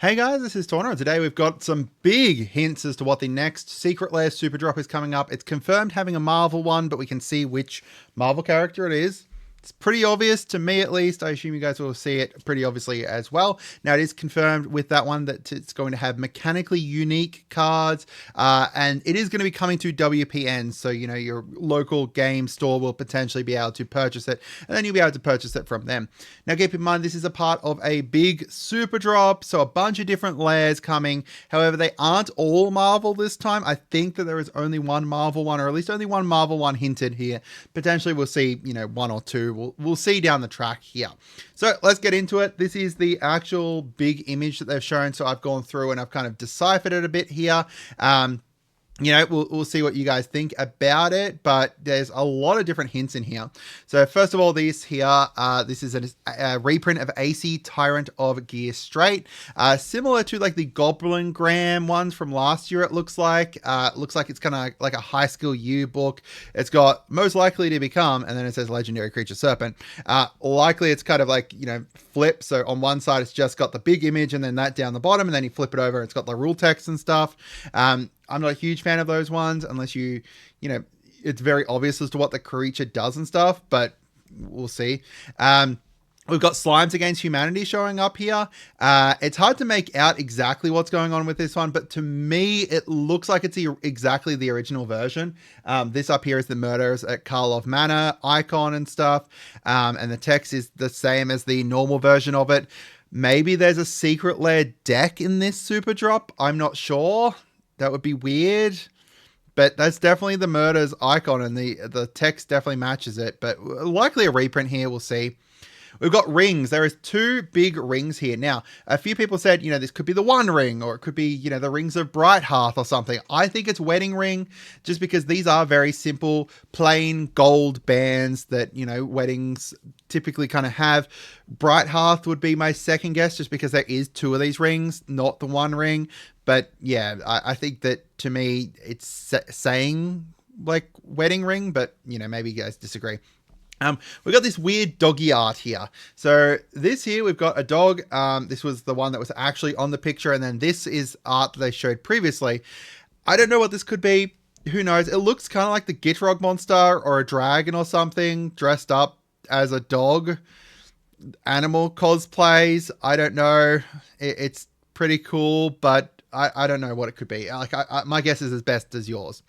Hey guys, this is Tauna, and today we've got some big hints as to what the next Secret Lairs Super Drop is coming up. It's confirmed having a Marvel one, but we can see which Marvel character it is. It's pretty obvious to me, at least. I assume you guys will see it pretty obviously as well. Now, it is confirmed with that one that it's going to have mechanically unique cards, and it is going to be coming to WPN. So, you know, your local game store will potentially be able to purchase it, and then you'll be able to purchase it from them. Now, keep in mind, this is a part of a big super drop, so a bunch of different layers coming. However, they aren't all Marvel this time. I think that there is only one Marvel one, or at least only one Marvel one hinted here. Potentially, we'll see, you know, one or two. We'll see down the track here. So let's get into it. This is the actual big image that they've shown. So I've gone through and I've kind of deciphered it a bit here. You know, we'll see what you guys think about it, but there's a lot of different hints in here. So first of all, this here, this is a reprint of AC Tyrant of Gear Straight, similar to like the Goblin Graham ones from last year. It looks like it's kind of like a high skill U book. It's got most likely to become, and then it says legendary creature serpent. Likely it's kind of like, you know, flip. So on one side, it's just got the big image and then that down the bottom, and then you flip it over. It's got the rule text and stuff. I'm not a huge fan of those ones unless you know, it's very obvious as to what the creature does and stuff, but we'll see. We've got Slimes Against Humanity showing up here. It's hard to make out exactly what's going on with this one, but to me, it looks like it's exactly the original version. This up here is the Murders at Karlov Manor icon and stuff, and the text is the same as the normal version of it. Maybe there's a Secret Lair deck in this super drop. I'm not sure. That would be weird, but that's definitely the Murders icon, and the text definitely matches it, but likely a reprint here. We'll see. We've got rings. There is two big rings here. Now, a few people said, you know, this could be the One Ring, or it could be, you know, the Rings of Bright Hearth or something. I think it's Wedding Ring, just because these are very simple, plain gold bands that, you know, weddings typically kind of have. Bright Hearth would be my second guess, just because there is two of these rings, not the One Ring. But yeah, I think that to me, it's saying like Wedding Ring, but, you know, maybe you guys disagree. We've got this weird doggy art here. So this here, we've got a dog. This was the one that was actually on the picture. And then this is art that they showed previously. I don't know what this could be. Who knows? It looks kind of like the Gitrog monster or a dragon or something dressed up as a dog. Animal cosplays. I don't know. It's pretty cool, but I don't know what it could be. Like my guess is as best as yours.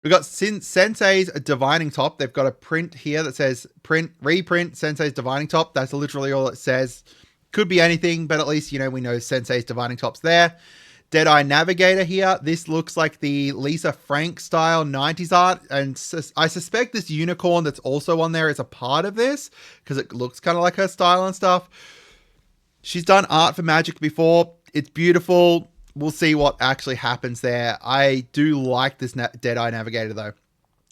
We've got Sensei's Divining Top. They've got a print here that says reprint Sensei's Divining Top. That's literally all it says. Could be anything, but at least, you know, we know Sensei's Divining Top's there. Deadeye Navigator here. This looks like the Lisa Frank style 90s art, and I suspect this unicorn that's also on there is a part of this, because it looks kind of like her style and stuff. She's done art for Magic before. It's beautiful. We'll see what actually happens there. I do like this Deadeye Navigator though.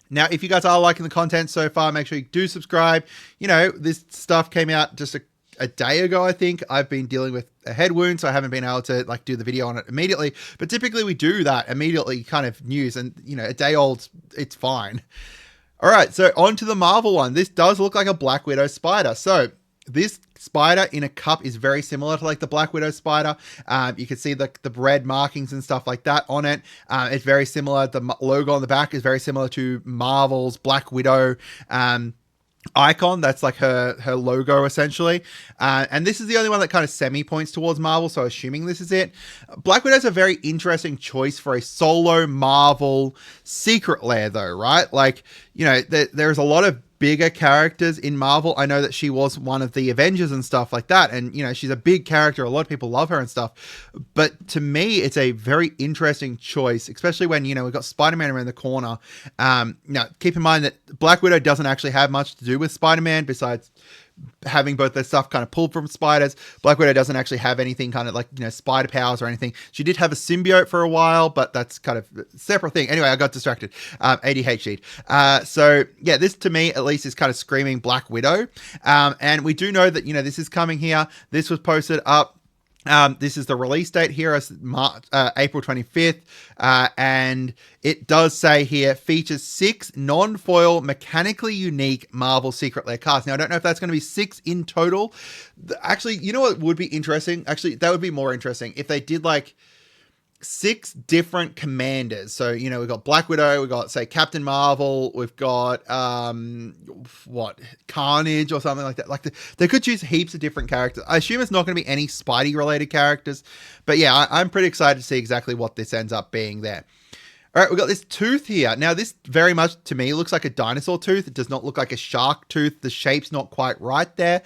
Now, if you guys are liking the content so far, make sure you do subscribe. You know, this stuff came out just a day ago, I think. I've been dealing with a head wound, so I haven't been able to like do the video on it immediately. But typically we do that immediately, kind of news, and you know, a day old, it's fine. All right, so on to the Marvel one. This does look like a Black Widow spider. So this spider in a cup is very similar to like the Black Widow spider. You can see the red markings and stuff like that on it. It's very similar. The logo on the back is very similar to Marvel's Black Widow icon. That's like her logo essentially. And this is the only one that kind of semi points towards Marvel, so assuming this is it. Black Widow's a very interesting choice for a solo Marvel Secret Lair though, right? Like, you know, there's a lot of bigger characters in Marvel. I know that she was one of the Avengers and stuff like that, and you know, she's a big character. A lot of people love her and stuff, but to me it's a very interesting choice, especially when, you know, we've got Spider-Man around the corner. Now keep in mind that Black Widow doesn't actually have much to do with Spider-Man besides having both their stuff kind of pulled from spiders. Black Widow doesn't actually have anything kind of like, you know, spider powers or anything. She did have a symbiote for a while, but that's kind of a separate thing. Anyway, I got distracted. ADHD. So yeah, this to me at least is kind of screaming Black Widow. And we do know that, you know, this is coming here. This was posted up This is the release date here as April 25th, and it does say here features 6 non-foil mechanically unique Marvel Secret Lair cards. Now I don't know if that's going to be 6 in total. Actually, you know what would be interesting? Actually, that would be more interesting if they did like 6 different commanders. So, you know, we've got Black Widow, we've got, say, Captain Marvel, we've got, Carnage or something like that. Like, they could choose heaps of different characters. I assume it's not going to be any Spidey-related characters. But yeah, I'm pretty excited to see exactly what this ends up being there. All right, we've got this tooth here. Now, this very much, to me, looks like a dinosaur tooth. It does not look like a shark tooth. The shape's not quite right there.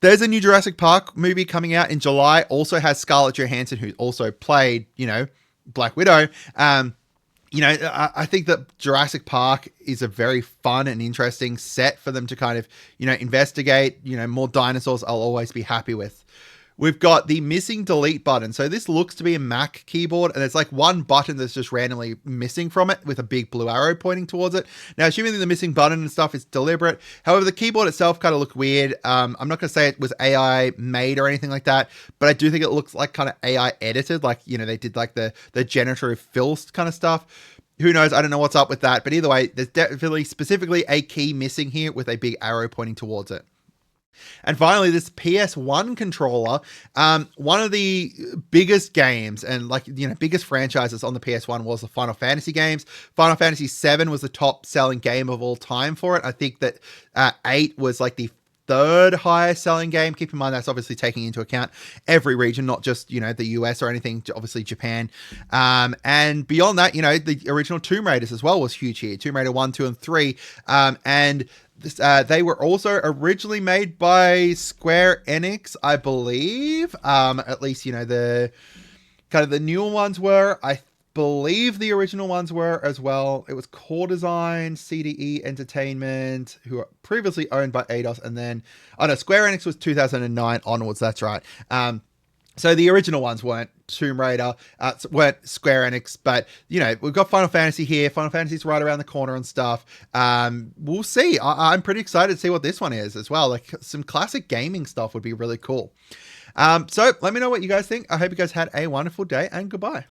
There's a new Jurassic Park movie coming out in July. Also has Scarlett Johansson, who also played, you know, Black Widow. You know, I think that Jurassic Park is a very fun and interesting set for them to kind of, you know, investigate. You know, more dinosaurs I'll always be happy with. We've got the missing delete button. So this looks to be a Mac keyboard, and there's like one button that's just randomly missing from it with a big blue arrow pointing towards it. Now, assuming that the missing button and stuff is deliberate. However, the keyboard itself kind of looked weird. I'm not going to say it was AI made or anything like that, but I do think it looks like kind of AI edited. Like, you know, they did like the generative fill kind of stuff. Who knows? I don't know what's up with that. But either way, there's definitely specifically a key missing here with a big arrow pointing towards it. And finally, this PS1 controller, one of the biggest games and like, you know, biggest franchises on the PS1 was the Final Fantasy games. Final Fantasy VII was the top selling game of all time for it. I think that 8 was like the 3rd highest selling game. Keep in mind, that's obviously taking into account every region, not just, you know, the US or anything, obviously Japan. And beyond that, you know, the original Tomb Raiders as well was huge here. Tomb Raider 1, 2, and 3. And they were also originally made by Square Enix, I believe. At least, you know, the kind of the newer ones were. I believe the original ones were as well. It was Core Design, CDE Entertainment, who were previously owned by Eidos, and then, oh no, Square Enix was 2009 onwards. That's right. So the original ones weren't Tomb Raider, weren't Square Enix, but, you know, we've got Final Fantasy here. Final Fantasy's right around the corner and stuff. We'll see. I'm pretty excited to see what this one is as well. Like, some classic gaming stuff would be really cool. So let me know what you guys think. I hope you guys had a wonderful day, and goodbye.